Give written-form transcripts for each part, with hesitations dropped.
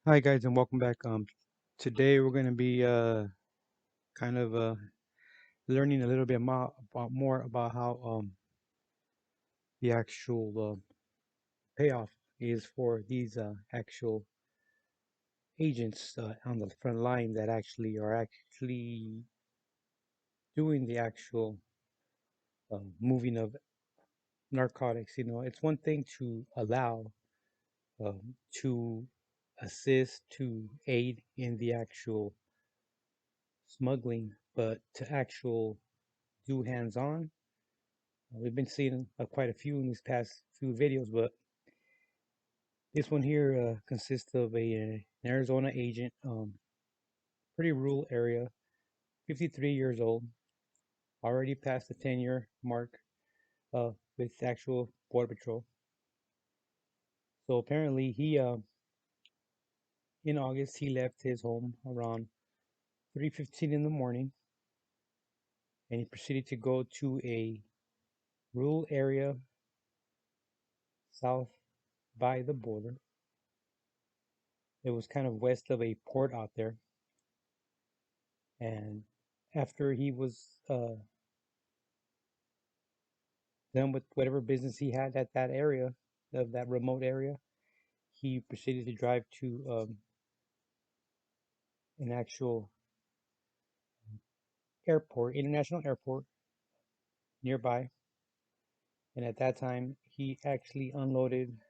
Hi guys, and welcome back. Today we're going to be kind of learning a little bit more about how the actual payoff is for these actual agents on the front line that actually are actually doing the actual moving of narcotics. You know, it's one thing to allow, to assist, to aid in the actual smuggling, but to actual do hands-on. We've been seeing quite a few in these past few videos, but this one here consists of an Arizona agent, pretty rural area, 53 years old, already past the 10-year mark with actual Border Patrol. So apparently, in August, he left his home around 3:15 in the morning, and he proceeded to go to a rural area south by the border. It was kind of west of a port out there, and after he was done with whatever business he had at that area, of that remote area, he proceeded to drive to an actual airport, international airport nearby. And at that time, he actually unloaded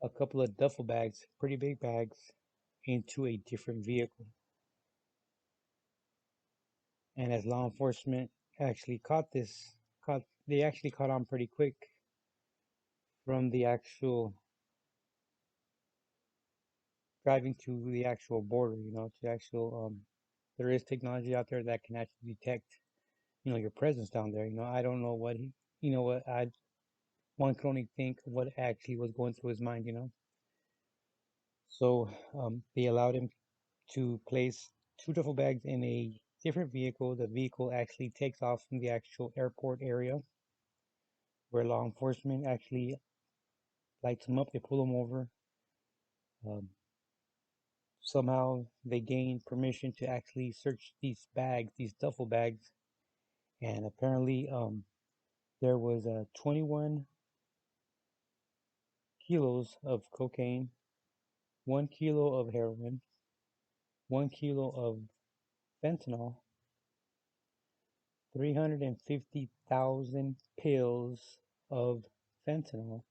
a couple of duffel bags, pretty big bags, into a different vehicle. And as law enforcement actually they actually caught on pretty quick from the actual driving to the actual border, to actual, there is technology out there that can actually detect your presence down there. I don't know what what one can only think what actually was going through his mind. So they allowed him to place two duffel bags in a different vehicle. The vehicle actually takes off from the actual airport area where law enforcement actually lights him up. They pull him over. Um, Somehow they gain permission to actually search these bags, these duffel bags, and apparently there was 21 kilos of cocaine, 1 kilo of heroin, 1 kilo of fentanyl, 350,000 pills of fentanyl,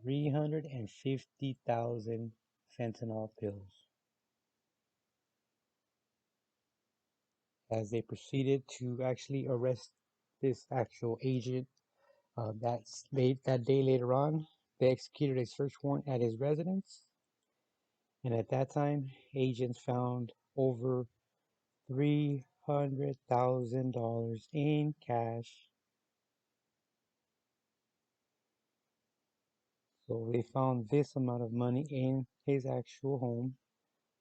350,000 fentanyl pills. As they proceeded to actually arrest this actual agent, that day later on, they executed a search warrant at his residence, and at that time, agents found over $300,000 in cash. So they found this amount of money in his actual home.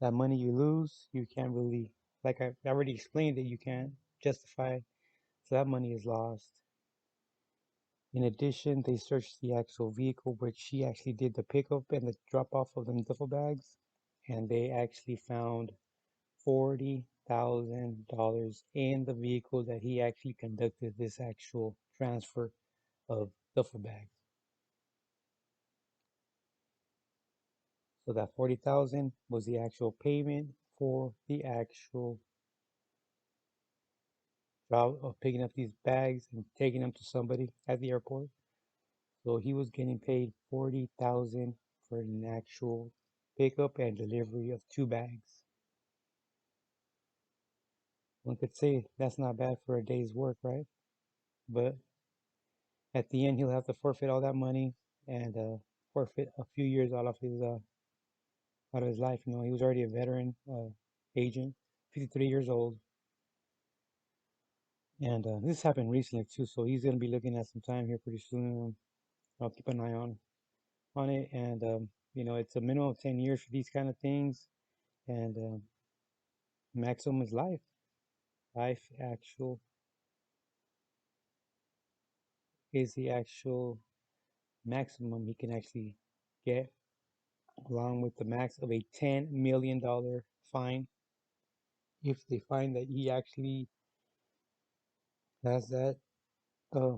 That money you lose, you can't really, like I already explained it, you can't justify. So that money is lost. In addition, they searched the actual vehicle, which she actually did the pickup and the drop off of them duffel bags, and they actually found $40,000 in the vehicle that he actually conducted this actual transfer of duffel bags. So that 40,000 was the actual payment for the actual job of picking up these bags and taking them to somebody at the airport. So he was getting paid 40,000 for an actual pickup and delivery of two bags. One could say that's not bad for a day's work, right? But at the end, he'll have to forfeit all that money and forfeit a few years out of his life. He was already a veteran agent, 53 years old, and this happened recently too. So he's gonna be looking at some time here pretty soon. I'll keep an eye on it, and it's a minimum of 10 years for these kind of things, and maximum is life. Life actual is the actual maximum he can actually get. along with the max of a $10 million fine if they find that he actually has that uh,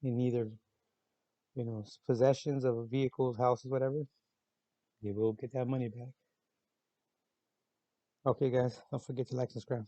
in either possessions of vehicles, houses, whatever. They will get that money back. Okay, guys, don't forget to like, subscribe.